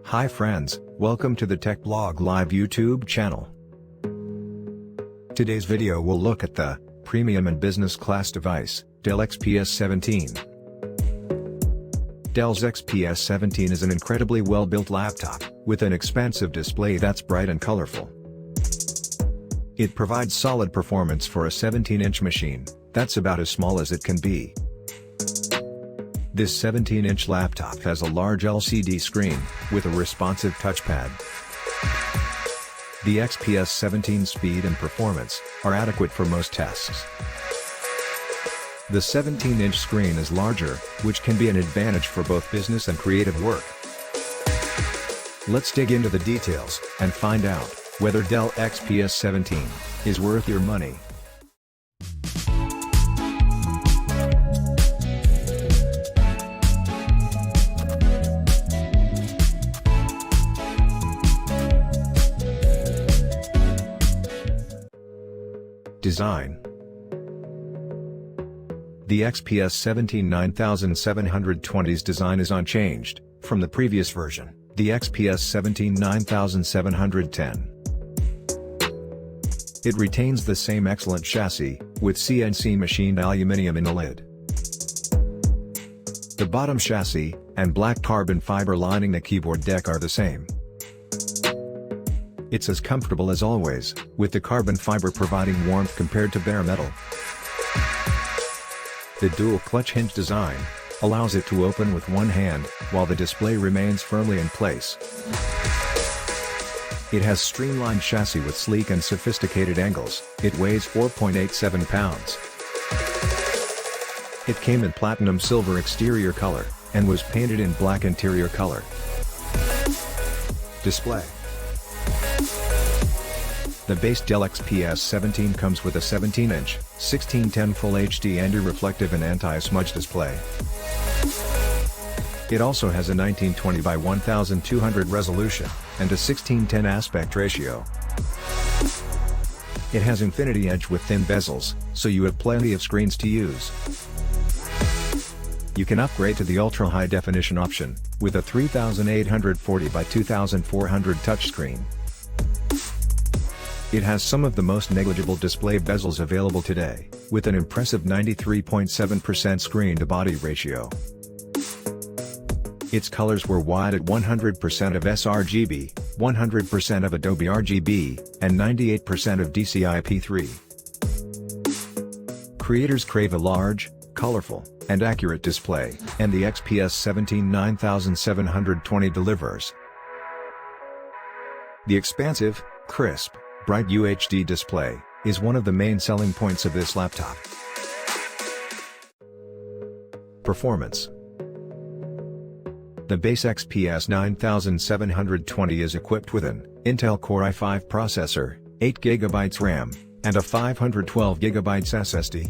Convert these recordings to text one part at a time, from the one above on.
Hi friends, welcome to the Tech Blog Live YouTube channel. Today's video will look at the premium and business class device, Dell XPS 17. Dell's XPS 17 is an incredibly well-built laptop, with an expansive display that's bright and colorful. It provides solid performance for a 17-inch machine, that's about as small as it can be. This 17-inch laptop has a large LCD screen, with a responsive touchpad. The XPS 17 speed and performance are adequate for most tasks. The 17-inch screen is larger, which can be an advantage for both business and creative work. Let's dig into the details and find out whether Dell XPS 17 is worth your money. Design. The XPS 17 9720's design is unchanged from the previous version, the XPS 17 9710. It retains the same excellent chassis, with CNC machined aluminum in the lid. The bottom chassis and black carbon fiber lining the keyboard deck are the same. It's as comfortable as always, with the carbon fiber providing warmth compared to bare metal. The dual clutch hinge design allows it to open with one hand, while the display remains firmly in place. It has streamlined chassis with sleek and sophisticated angles. It weighs 4.87 pounds. It came in platinum silver exterior color, and was painted in black interior color. Display. The base Dell XPS 17 comes with a 17-inch, 1610 Full HD anti-reflective and anti-smudge display. It also has a 1920 by 1200 resolution, and a 1610 aspect ratio. It has Infinity Edge with thin bezels, so you have plenty of screens to use. You can upgrade to the ultra-high definition option, with a 3840 by 2400 touchscreen. It has some of the most negligible display bezels available today, with an impressive 93.7% screen-to-body ratio. Its colors were wide at 100% of sRGB, 100% of Adobe RGB, and 98% of DCI-P3. Creators crave a large, colorful, and accurate display, and the XPS 17 9720 delivers. The expansive, crisp, bright UHD display is one of the main selling points of this laptop. Performance. The base XPS 9720 is equipped with an Intel Core i5 processor, 8GB RAM, and a 512GB SSD.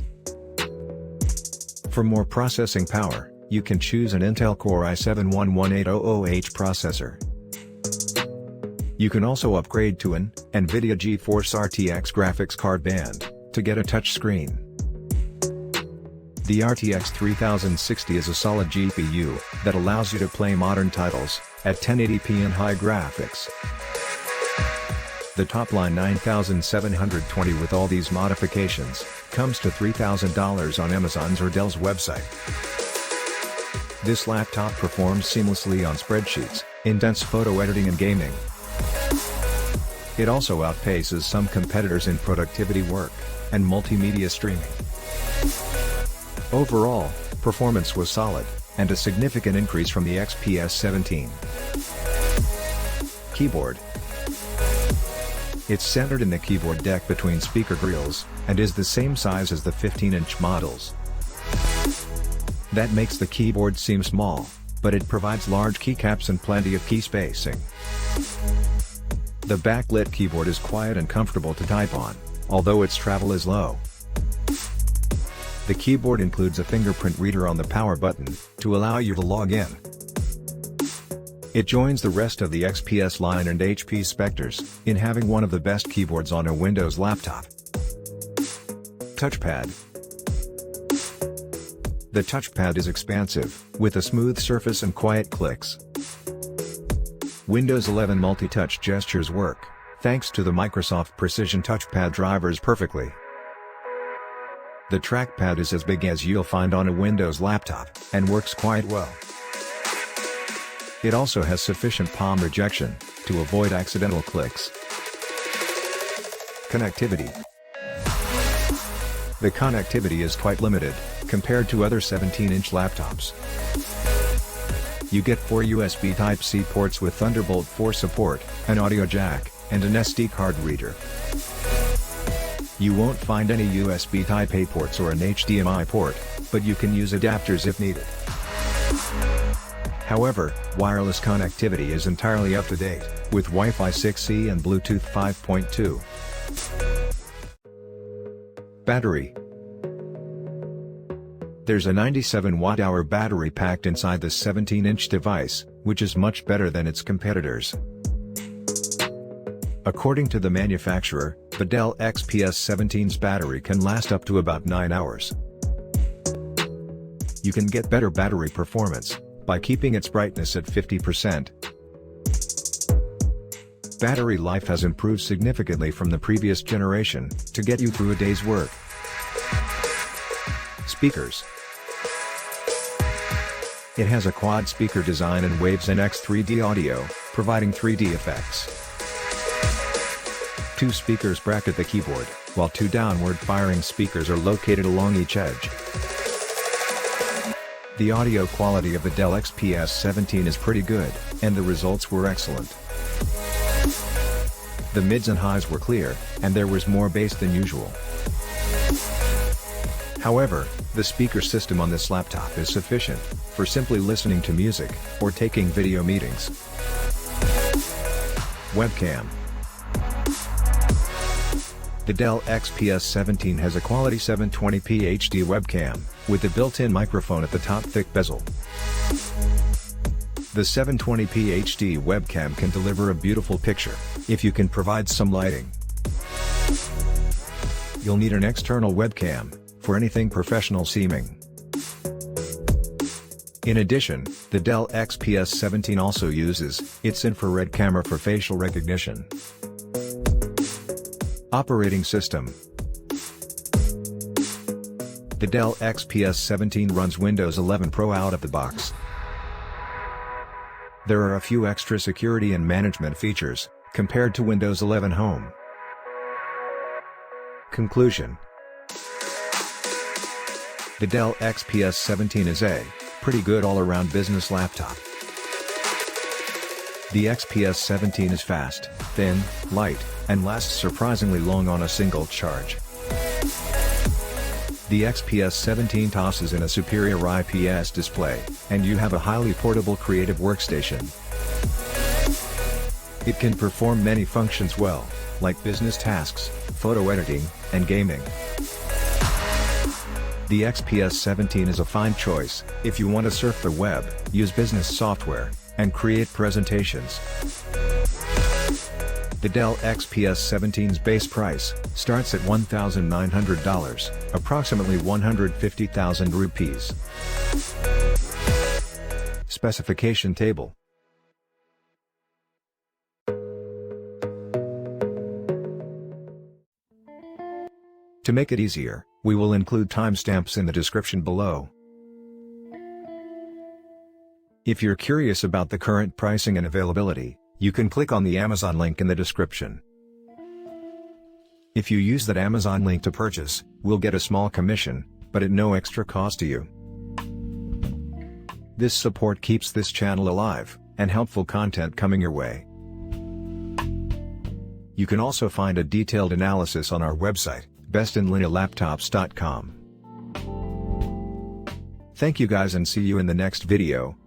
For more processing power, you can choose an Intel Core i7-11800H processor. You can also upgrade to an NVIDIA GeForce RTX graphics card band to get a touch screen. The RTX 3060 is a solid GPU that allows you to play modern titles at 1080p and high graphics. The top-line 9720 with all these modifications comes to $3,000 on Amazon's or Dell's website. This laptop performs seamlessly on spreadsheets, intense photo editing and gaming. It also outpaces some competitors in productivity work and multimedia streaming. Overall, performance was solid, and a significant increase from the XPS 17. Keyboard. It's centered in the keyboard deck between speaker grills, and is the same size as the 15-inch models. That makes the keyboard seem small, but it provides large keycaps and plenty of key spacing. The backlit keyboard is quiet and comfortable to type on, although its travel is low. The keyboard includes a fingerprint reader on the power button, to allow you to log in. It joins the rest of the XPS line and HP Spectres in having one of the best keyboards on a Windows laptop. Touchpad. The touchpad is expansive, with a smooth surface and quiet clicks. Windows 11 multi-touch gestures work, thanks to the Microsoft Precision TouchPad drivers perfectly. The trackpad is as big as you'll find on a Windows laptop, and works quite well. It also has sufficient palm rejection, to avoid accidental clicks. Connectivity. The connectivity is quite limited, compared to other 17-inch laptops. You get 4 USB Type-C ports with Thunderbolt 4 support, an audio jack, and an SD card reader. You won't find any USB Type-A ports or an HDMI port, but you can use adapters if needed. However, wireless connectivity is entirely up to date, with Wi-Fi 6E and Bluetooth 5.2. Battery. There's a 97 watt-hour battery packed inside the 17-inch device, which is much better than its competitors. According to the manufacturer, the Dell XPS 17's battery can last up to about 9 hours. You can get better battery performance by keeping its brightness at 50%. Battery life has improved significantly from the previous generation, to get you through a day's work. Speakers. It has a quad speaker design and Waves NX 3D audio, providing 3D effects. 2 speakers bracket the keyboard, while 2 downward-firing speakers are located along each edge. The audio quality of the Dell XPS 17 is pretty good, and the results were excellent. The mids and highs were clear, and there was more bass than usual. However, the speaker system on this laptop is sufficient for simply listening to music or taking video meetings. Webcam. The Dell XPS 17 has a quality 720p HD webcam, with a built-in microphone at the top thick bezel. The 720p HD webcam can deliver a beautiful picture, if you can provide some lighting. You'll need an external webcam, for anything professional seeming. In addition, the Dell XPS 17 also uses its infrared camera for facial recognition. Operating system. The Dell XPS 17 runs Windows 11 Pro out of the box. There are a few extra security and management features, compared to Windows 11 Home. Conclusion. The Dell XPS 17 is a pretty good all-around business laptop. The XPS 17 is fast, thin, light, and lasts surprisingly long on a single charge. The XPS 17 tosses in a superior IPS display, and you have a highly portable creative workstation. It can perform many functions well, like business tasks, photo editing, and gaming. The XPS 17 is a fine choice if you want to surf the web, use business software, and create presentations. The Dell XPS 17's base price starts at $1,900, approximately 150,000 rupees. Specification table. To make it easier, we will include timestamps in the description below. If you're curious about the current pricing and availability, you can click on the Amazon link in the description. If you use that Amazon link to purchase, we'll get a small commission, but at no extra cost to you. This support keeps this channel alive, and helpful content coming your way. You can also find a detailed analysis on our website, bestinlinealaptops.com. Thank you guys and see you in the next video.